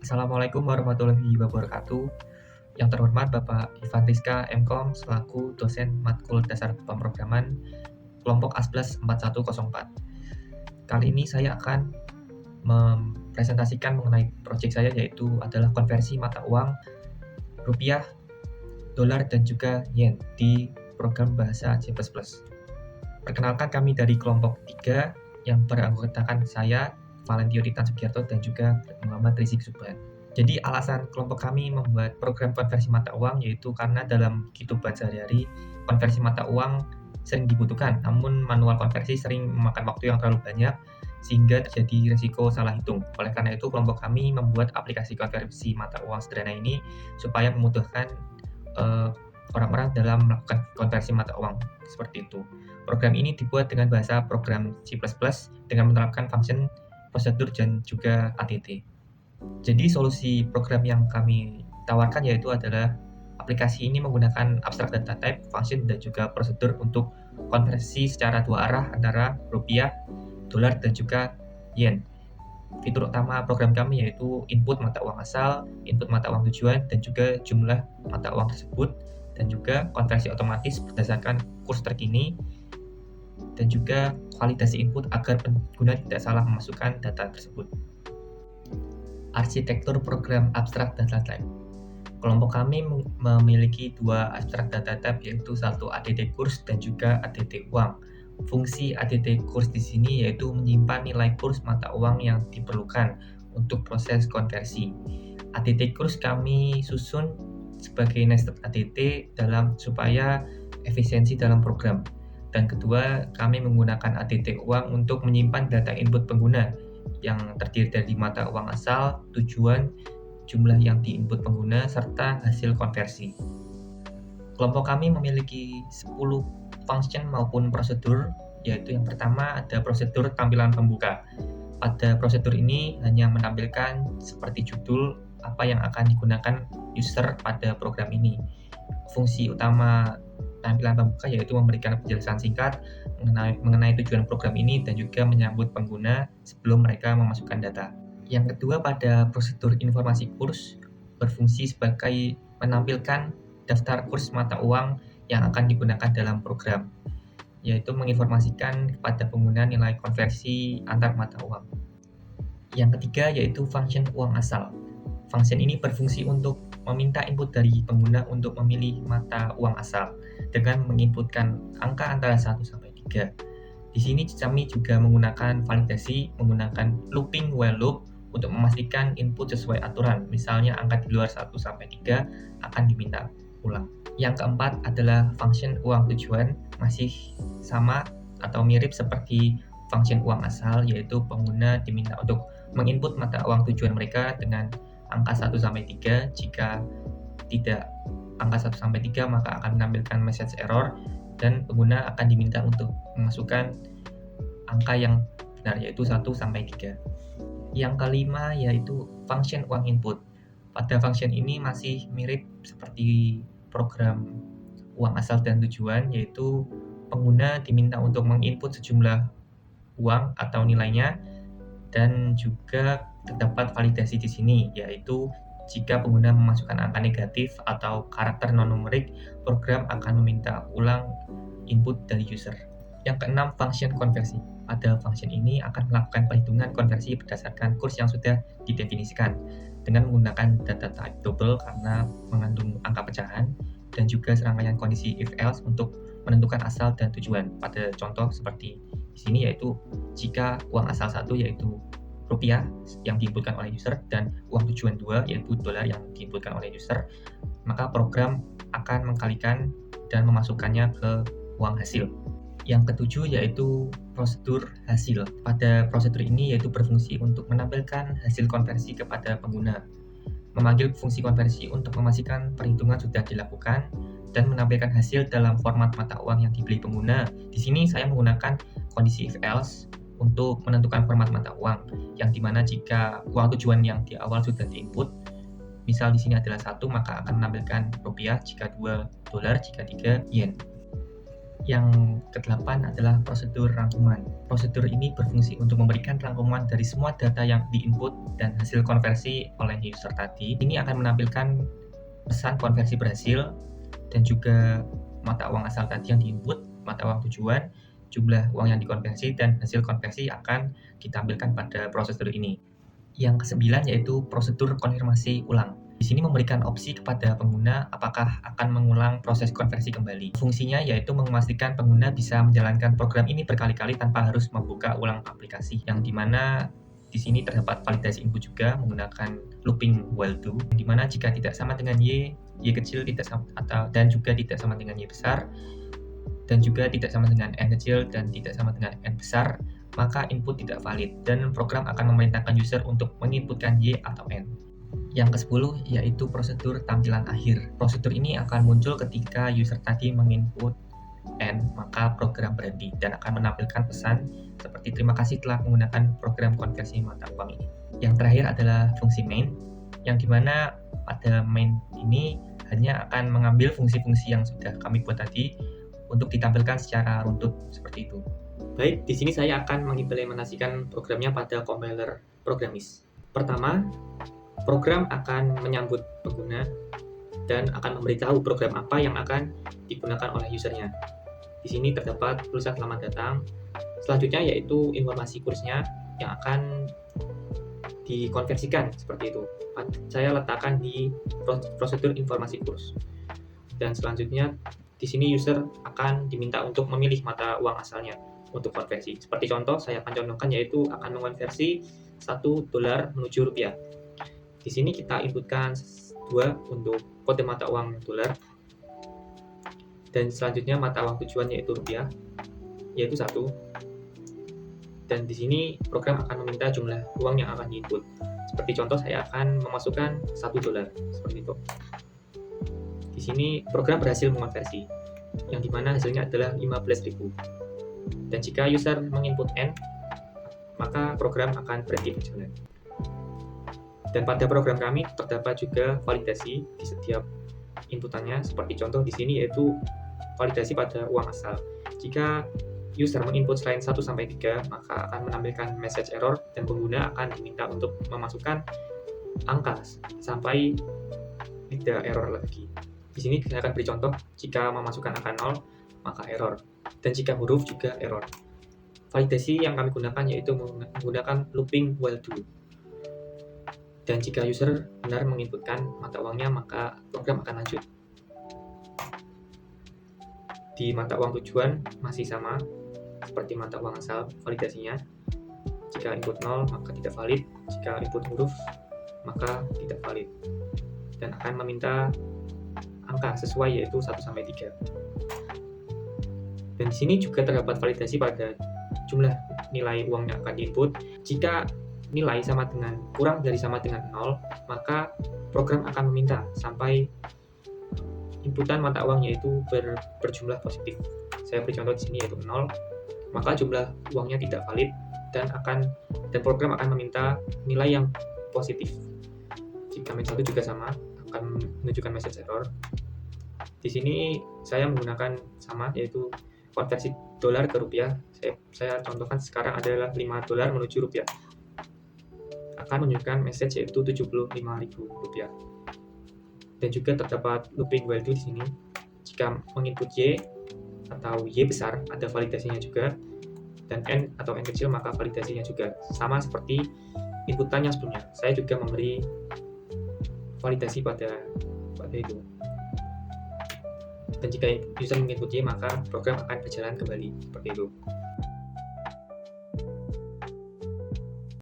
Assalamualaikum warahmatullahi wabarakatuh. Yang terhormat Bapak Ivan Rizka MKom selaku dosen matkul dasar pemrograman kelompok ASBLAS 4104. Kali ini saya akan mempresentasikan mengenai proyek saya, yaitu adalah konversi mata uang rupiah, dolar, dan juga yen di program bahasa C++. Perkenalkan, kami dari kelompok 3 yang beranggotakan saya, Valentio Ritan Sugiarto, dan juga Muhammad Rizik Subhan. Jadi alasan kelompok kami membuat program konversi mata uang yaitu karena dalam kehidupan sehari-hari konversi mata uang sering dibutuhkan, namun manual konversi sering memakan waktu yang terlalu banyak sehingga terjadi risiko salah hitung. Oleh karena itu, kelompok kami membuat aplikasi konversi mata uang sederhana ini supaya memudahkan orang-orang dalam melakukan konversi mata uang seperti itu. Program ini dibuat dengan bahasa program C++ dengan menerapkan function, prosedur, dan juga ATT. Jadi solusi program yang kami tawarkan yaitu adalah aplikasi ini menggunakan abstract data type, function, dan juga prosedur untuk konversi secara dua arah antara rupiah, dolar, dan juga yen. Fitur utama program kami yaitu input mata uang asal, input mata uang tujuan, dan juga jumlah mata uang tersebut, dan juga konversi otomatis berdasarkan kurs terkini, dan juga validasi input agar pengguna tidak salah memasukkan data tersebut. Arsitektur program abstrak data type. Kelompok kami memiliki dua abstrak data type, yaitu satu ADT kurs dan juga ADT uang. Fungsi ADT kurs di sini yaitu menyimpan nilai kurs mata uang yang diperlukan untuk proses konversi. ADT kurs kami susun sebagai nested ADT supaya efisiensi dalam program. Dan kedua, kami menggunakan ADT uang untuk menyimpan data input pengguna yang terdiri dari mata uang asal, tujuan, jumlah yang diinput pengguna, serta hasil konversi. Kelompok kami memiliki 10 function maupun prosedur, yaitu yang pertama ada prosedur tampilan pembuka. Pada prosedur ini hanya menampilkan seperti judul apa yang akan digunakan user pada program ini. Fungsi utama tampilan pembuka yaitu memberikan penjelasan singkat mengenai tujuan program ini dan juga menyambut pengguna sebelum mereka memasukkan data. Yang kedua, pada prosedur informasi kurs berfungsi sebagai menampilkan daftar kurs mata uang yang akan digunakan dalam program, yaitu menginformasikan kepada pengguna nilai konversi antar mata uang. Yang ketiga yaitu function uang asal. Function ini berfungsi untuk meminta input dari pengguna untuk memilih mata uang asal dengan menginputkan angka antara 1 sampai 3. Di sini kami juga menggunakan validasi menggunakan looping while loop untuk memastikan input sesuai aturan. Misalnya angka di luar 1 sampai 3 akan diminta ulang. Yang keempat adalah function uang tujuan, masih sama atau mirip seperti function uang asal, yaitu pengguna diminta untuk menginput mata uang tujuan mereka dengan angka 1 sampai 3. Jika tidak angka 1 sampai 3 maka akan menampilkan message error dan pengguna akan diminta untuk memasukkan angka yang benar yaitu 1 sampai 3. Yang kelima yaitu function uang input. Pada function ini masih mirip seperti program uang asal dan tujuan, yaitu pengguna diminta untuk menginput sejumlah uang atau nilainya, dan juga terdapat validasi di sini, yaitu jika pengguna memasukkan angka negatif atau karakter non-numerik, program akan meminta ulang input dari user. Yang keenam, function konversi. Pada function ini akan melakukan perhitungan konversi berdasarkan kurs yang sudah didefinisikan dengan menggunakan data type double karena mengandung angka pecahan, dan juga serangkaian kondisi if else untuk menentukan asal dan tujuan. Pada contoh seperti di sini yaitu jika uang asal 1 yaitu rupiah yang diinputkan oleh user dan uang tujuan 2 yaitu dolar yang diinputkan oleh user, maka program akan mengkalikan dan memasukkannya ke uang hasil. Yang ketujuh yaitu prosedur hasil. Pada prosedur ini yaitu berfungsi untuk menampilkan hasil konversi kepada pengguna, memanggil fungsi konversi untuk memastikan perhitungan sudah dilakukan, dan menampilkan hasil dalam format mata uang yang dibeli pengguna. Di sini saya menggunakan kondisi if else untuk menentukan format mata uang, yang dimana jika uang tujuan yang di awal sudah diinput, misal di sini adalah 1, maka akan menampilkan rupiah, jika 2 dolar, jika 3 yen. Yang kedelapan adalah prosedur rangkuman. Prosedur ini berfungsi untuk memberikan rangkuman dari semua data yang diinput dan hasil konversi oleh user tadi. Ini akan menampilkan pesan konversi berhasil dan juga mata uang asal tadi yang diinput, mata uang tujuan, jumlah uang yang dikonversi, dan hasil konversi akan ditampilkan pada prosedur ini. Yang kesembilan yaitu prosedur konfirmasi ulang. Di sini memberikan opsi kepada pengguna apakah akan mengulang proses konversi kembali. Fungsinya yaitu memastikan pengguna bisa menjalankan program ini berkali-kali tanpa harus membuka ulang aplikasi, yang dimana di sini terdapat validasi input juga menggunakan looping while do, di mana jika tidak sama dengan Y kecil tidak sama dan juga tidak sama dengan Y besar, dan juga tidak sama dengan N kecil dan tidak sama dengan N besar, maka input tidak valid dan program akan memerintahkan user untuk menginputkan Y atau N. Yang ke-10 yaitu prosedur tampilan akhir. Prosedur ini akan muncul ketika user tadi menginput N, maka program berhenti dan akan menampilkan pesan seperti terima kasih telah menggunakan program konversi mata uang ini. Yang terakhir adalah fungsi main, yang dimana pada main ini hanya akan mengambil fungsi-fungsi yang sudah kami buat tadi untuk ditampilkan secara runtut seperti itu. Baik, di sini saya akan mengimplementasikan programnya pada compiler programis. Pertama, program akan menyambut pengguna dan akan memberitahu program apa yang akan digunakan oleh usernya. Di sini terdapat tulisan selamat datang. Selanjutnya yaitu informasi kursnya yang akan dikonversikan seperti itu. Saya letakkan di prosedur informasi kurs. Dan selanjutnya di sini user akan diminta untuk memilih mata uang asalnya untuk konversi. Seperti contoh, saya akan contohkan yaitu akan mengonversi $1 menuju rupiah. Di sini kita inputkan 2 untuk kode mata uang dolar. Dan selanjutnya mata uang tujuan yaitu rupiah, yaitu 1. Dan di sini program akan meminta jumlah uang yang akan diinput. Seperti contoh, saya akan memasukkan $1 seperti itu. Di sini program berhasil mengonversi, yang dimana hasilnya adalah 15.000. Dan jika user menginput N, maka program akan berhenti berjalan. Dan pada program kami terdapat juga validasi di setiap inputannya. Seperti contoh di sini yaitu validasi pada uang asal. Jika user menginput selain 1 sampai 3, maka akan menampilkan message error dan pengguna akan diminta untuk memasukkan angka sampai tidak error lagi. Di sini saya akan beri contoh, jika memasukkan angka 0, maka error. Dan jika huruf juga error. Validasi yang kami gunakan yaitu menggunakan looping while do. Dan jika user benar menginputkan mata uangnya, maka program akan lanjut. Di mata uang tujuan masih sama seperti mata uang asal validasinya. Jika input 0 maka tidak valid, jika input huruf maka tidak valid. Dan akan meminta angka sesuai yaitu 1 sampai 3. Dan di sini juga terdapat validasi pada jumlah nilai uang yang akan diinput. Jika nilai sama dengan kurang dari sama dengan 0, maka program akan meminta sampai inputan mata uang yaitu berjumlah positif. Saya beri contoh di sini yaitu 0, maka jumlah uangnya tidak valid dan program akan meminta nilai yang positif. Jika min 1 juga sama, akan menunjukkan message error. Di sini saya menggunakan sama yaitu konversi dolar ke rupiah. Saya contohkan sekarang adalah $5 menuju rupiah. Akan menunjukkan message yaitu 75.000 rupiah. Dan juga terdapat looping while do di sini. Jika menginput Y atau Y besar, ada validasinya juga. Dan N atau N kecil, maka validasinya juga. Sama seperti inputannya sebelumnya. Saya juga memberi validasi pada itu. Dan jika user menginput Y, maka program akan berjalan kembali seperti itu.